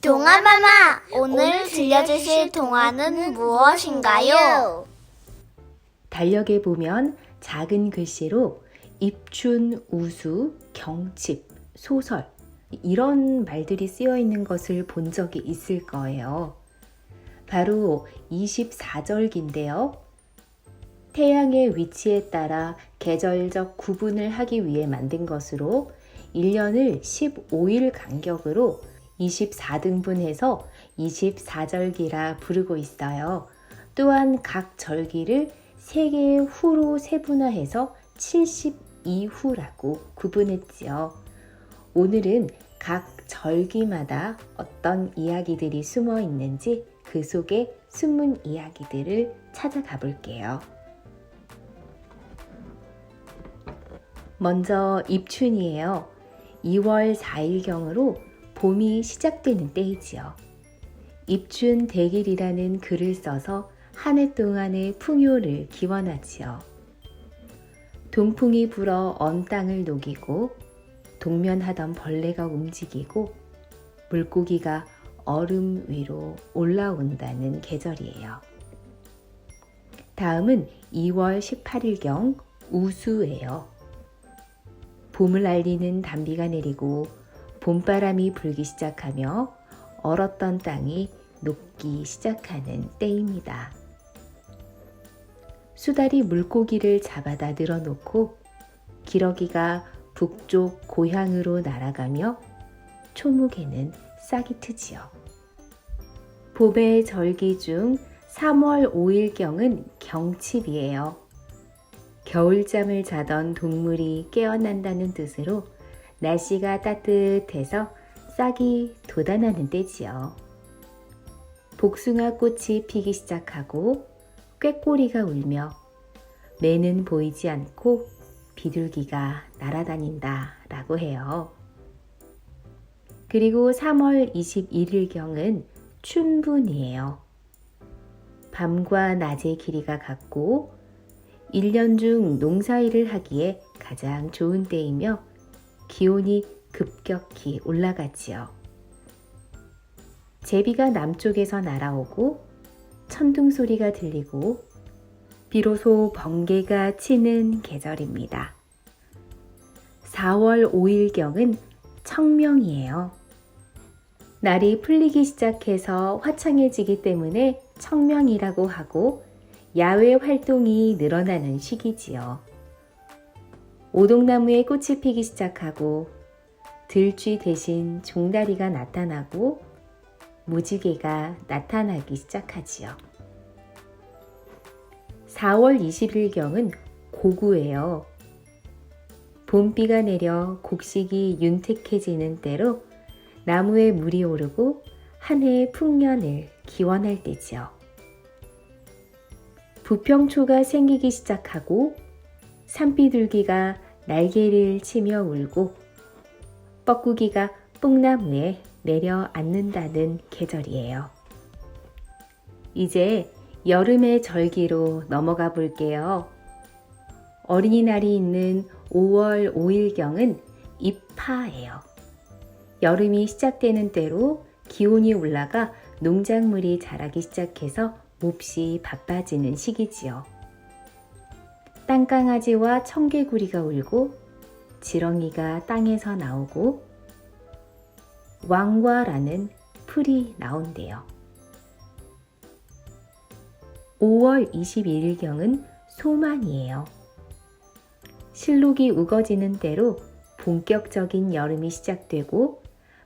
동화마마, 오늘 들려주실 동화는 무엇인가요? 달력에 보면 작은 글씨로 입춘, 우수, 경칩, 소설 이런 말들이 쓰여 있는 것을 본 적이 있을 거예요. 바로 24절기인데요. 태양의 위치에 따라 계절적 구분을 하기 위해 만든 것으로 1년을 15일 간격으로 24등분해서 24절기라 부르고 있어요. 또한 각 절기를 3개의 후로 세분화해서 72후라고 구분했지요. 오늘은 각 절기마다 어떤 이야기들이 숨어 있는지 그 속에 숨은 이야기들을 찾아가 볼게요. 먼저 입춘이에요. 2월 4일경으로 봄이 시작되는 때이지요. 입춘 대길이라는 글을 써서 한 해 동안의 풍요를 기원하지요. 동풍이 불어 언 땅을 녹이고 동면하던 벌레가 움직이고 물고기가 얼음 위로 올라온다는 계절이에요. 다음은 2월 18일경 우수예요. 봄을 알리는 단비가 내리고 봄바람이 불기 시작하며 얼었던 땅이 녹기 시작하는 때입니다. 수달이 물고기를 잡아다 늘어놓고 기러기가 북쪽 고향으로 날아가며 초목에는 싹이 트지요. 봄의 절기 중 3월 5일경은 경칩이에요. 겨울잠을 자던 동물이 깨어난다는 뜻으로 날씨가 따뜻해서 싹이 돋아나는 때지요. 복숭아 꽃이 피기 시작하고 꾀꼬리가 울며 매는 보이지 않고 비둘기가 날아다닌다 라고 해요. 그리고 3월 21일경은 춘분이에요. 밤과 낮의 길이가 같고 1년 중 농사일을 하기에 가장 좋은 때이며 기온이 급격히 올라가지요. 제비가 남쪽에서 날아오고 천둥 소리가 들리고 비로소 번개가 치는 계절입니다. 4월 5일경은 청명이에요. 날이 풀리기 시작해서 화창해지기 때문에 청명이라고 하고 야외 활동이 늘어나는 시기지요. 오동나무에 꽃이 피기 시작하고 들쥐 대신 종다리가 나타나고 무지개가 나타나기 시작하지요. 4월 20일경은 고구예요. 봄비가 내려 곡식이 윤택해지는 때로 나무에 물이 오르고 한 해의 풍년을 기원할 때지요. 부평초가 생기기 시작하고 산비둘기가 날개를 치며 울고 뻐꾸기가 뽕나무에 내려앉는다는 계절이에요. 이제 여름의 절기로 넘어가 볼게요. 어린이날이 있는 5월 5일경은 입하예요. 여름이 시작되는 때로 기온이 올라가 농작물이 자라기 시작해서 몹시 바빠지는 시기지요. 땅강아지와 청개구리가 울고 지렁이가 땅에서 나오고 왕과라는 풀이 나온대요. 5월 21일경은 소만이에요. 실록이 우거지는 때로 본격적인 여름이 시작되고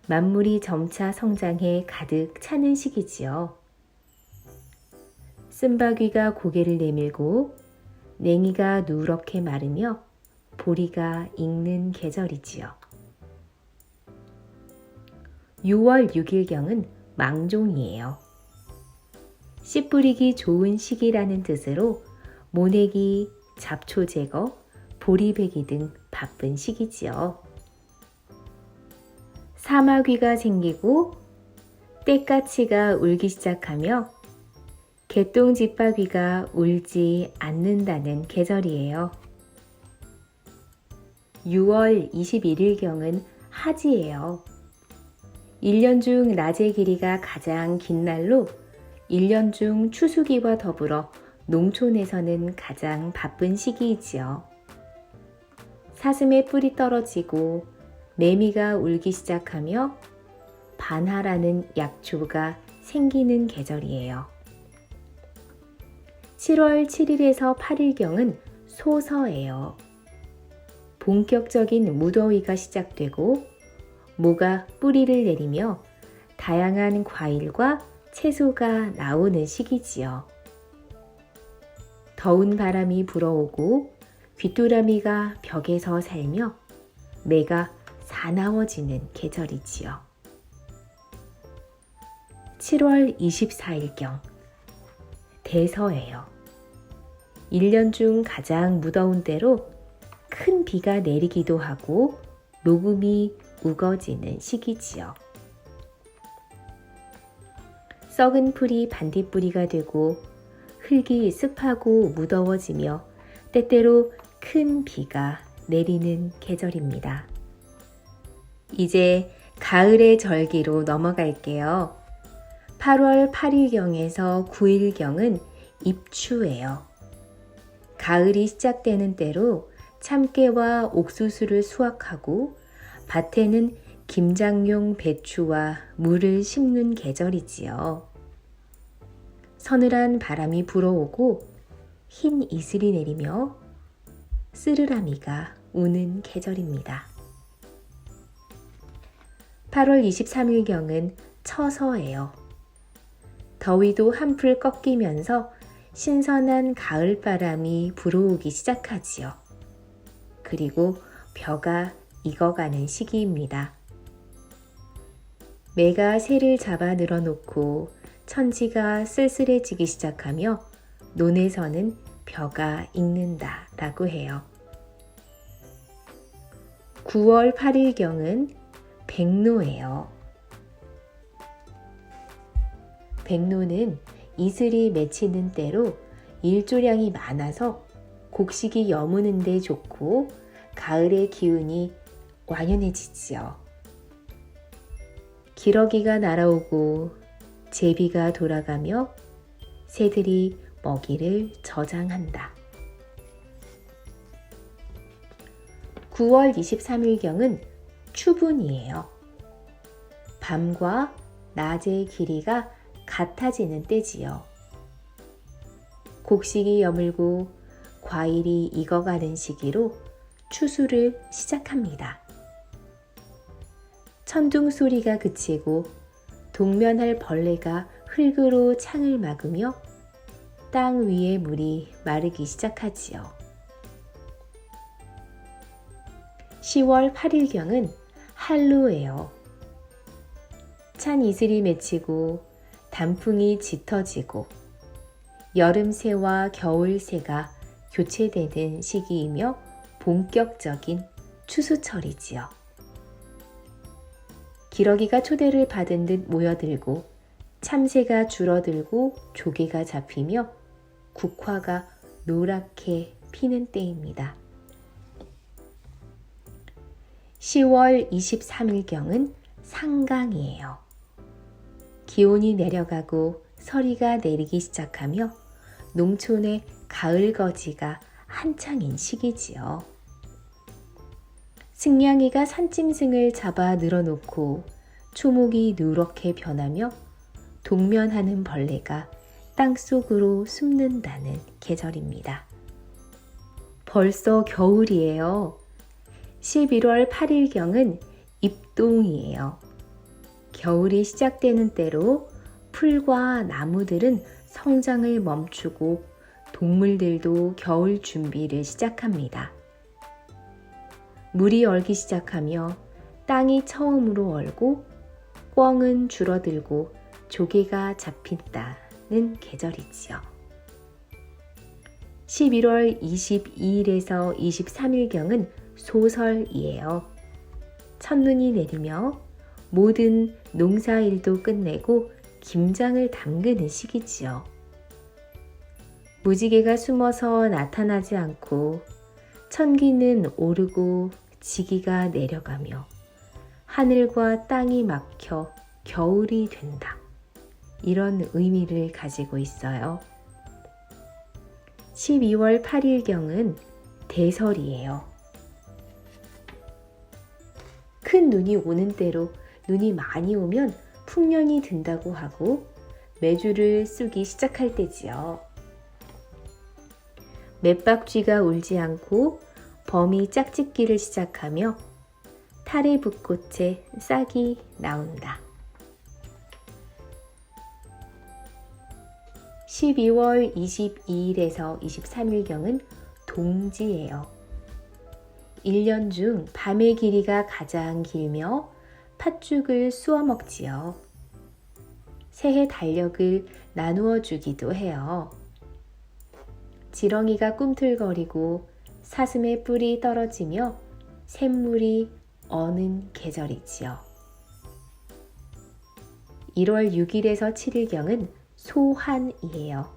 만물이 점차 성장해 가득 차는 시기지요. 쓴바귀가 고개를 내밀고 냉이가 누렇게 마르며 보리가 익는 계절이지요. 6월 6일경은 망종이에요. 씨 뿌리기 좋은 시기라는 뜻으로 모내기, 잡초 제거, 보리배기 등 바쁜 시기지요. 사마귀가 생기고 떼까치가 울기 시작하며 개똥집바귀가 울지 않는다는 계절이에요. 6월 21일경은 하지예요. 1년 중 낮의 길이가 가장 긴 날로 1년 중 추수기와 더불어 농촌에서는 가장 바쁜 시기이지요. 사슴의 뿔이 떨어지고 매미가 울기 시작하며 반하라는 약초가 생기는 계절이에요. 7월 7일에서 8일경은 소서예요. 본격적인 무더위가 시작되고 모가 뿌리를 내리며 다양한 과일과 채소가 나오는 시기지요. 더운 바람이 불어오고 귀뚜라미가 벽에서 살며 매가 사나워지는 계절이지요. 7월 24일경 대서예요. 1년 중 가장 무더운 때로 큰 비가 내리기도 하고 녹음이 우거지는 시기지요. 썩은 풀이 반딧불이가 되고 흙이 습하고 무더워지며 때때로 큰 비가 내리는 계절입니다. 이제 가을의 절기로 넘어갈게요. 8월 8일경에서 9일경은 입추예요. 가을이 시작되는 때로 참깨와 옥수수를 수확하고 밭에는 김장용 배추와 물을 심는 계절이지요. 서늘한 바람이 불어오고 흰 이슬이 내리며 쓰르라미가 우는 계절입니다. 8월 23일경은 처서예요. 더위도 한풀 꺾이면서 신선한 가을바람이 불어오기 시작하지요. 그리고 벼가 익어가는 시기입니다. 매가 새를 잡아 늘어놓고 천지가 쓸쓸해지기 시작하며 논에서는 벼가 익는다 라고 해요. 9월 8일경은 백로예요. 백로는 이슬이 맺히는 때로 일조량이 많아서 곡식이 여무는 데 좋고 가을의 기운이 완연해지지요. 기러기가 날아오고 제비가 돌아가며 새들이 먹이를 저장한다. 9월 23일경은 추분이에요. 밤과 낮의 길이가 같아지는 때지요. 곡식이 여물고 과일이 익어가는 시기로 추수를 시작합니다. 천둥 소리가 그치고 동면할 벌레가 흙으로 창을 막으며 땅 위의 물이 마르기 시작하지요. 10월 8일경은 한로예요. 찬 이슬이 맺히고 단풍이 짙어지고 여름새와 겨울새가 교체되는 시기이며 본격적인 추수철이지요. 기러기가 초대를 받은 듯 모여들고 참새가 줄어들고 조개가 잡히며 국화가 노랗게 피는 때입니다. 10월 23일경은 상강이에요. 기온이 내려가고 서리가 내리기 시작하며 농촌의 가을 거지가 한창인 시기지요. 승냥이가 산짐승을 잡아 늘어놓고 초목이 누렇게 변하며 동면하는 벌레가 땅속으로 숨는다는 계절입니다. 벌써 겨울이에요. 11월 8일경은 입동이에요. 겨울이 시작되는 때로 풀과 나무들은 성장을 멈추고 동물들도 겨울 준비를 시작합니다. 물이 얼기 시작하며 땅이 처음으로 얼고 꿩은 줄어들고 조개가 잡힌다는 계절이지요. 11월 22일에서 23일경은 소설이에요. 첫눈이 내리며 모든 농사일도 끝내고 김장을 담그는 시기지요. 무지개가 숨어서 나타나지 않고 천기는 오르고 지기가 내려가며 하늘과 땅이 막혀 겨울이 된다. 이런 의미를 가지고 있어요. 12월 8일경은 대설이에요. 큰 눈이 오는 때로 눈이 많이 오면 풍년이 든다고 하고 매주를 쓰기 시작할 때지요. 맷박쥐가 울지 않고 범이 짝짓기를 시작하며 탈의 붓꽃에 싹이 나온다. 12월 22일에서 23일경은 동지예요. 1년 중 밤의 길이가 가장 길며 팥죽을 쑤어 먹지요. 새해 달력을 나누어 주기도 해요. 지렁이가 꿈틀거리고 사슴의 뿔이 떨어지며 샘물이 어는 계절이지요. 1월 6일에서 7일경은 소환이에요.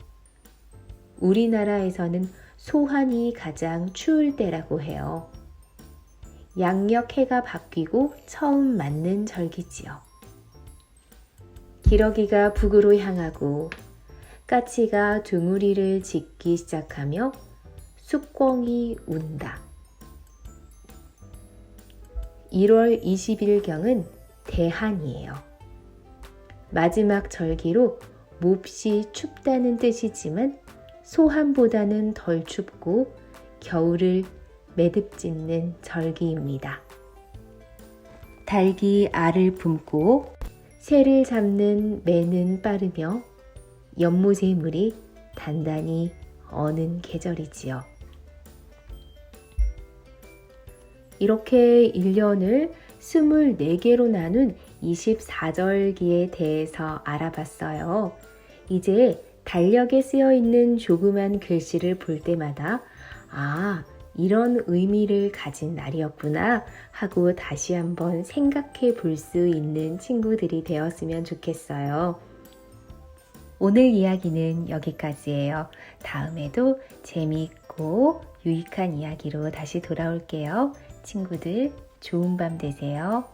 우리나라에서는 소환이 가장 추울 때라고 해요. 양력 해가 바뀌고 처음 맞는 절기지요. 기러기가 북으로 향하고 까치가 둥우리를 짖기 시작하며 쑥꿩이 운다. 1월 20일경은 대한이에요. 마지막 절기로 몹시 춥다는 뜻이지만 소한보다는 덜 춥고 겨울을 매듭짓는 절기입니다. 닭이 알을 품고 새를 잡는 매는 빠르며 연못의 물이 단단히 어는 계절이지요. 이렇게 1년을 24개로 나눈 24절기에 대해서 알아봤어요. 이제 달력에 쓰여 있는 조그만 글씨를 볼 때마다 이런 의미를 가진 날이었구나 하고 다시 한번 생각해 볼 수 있는 친구들이 되었으면 좋겠어요. 오늘 이야기는 여기까지예요. 다음에도 재미있고 유익한 이야기로 다시 돌아올게요. 친구들, 좋은 밤 되세요.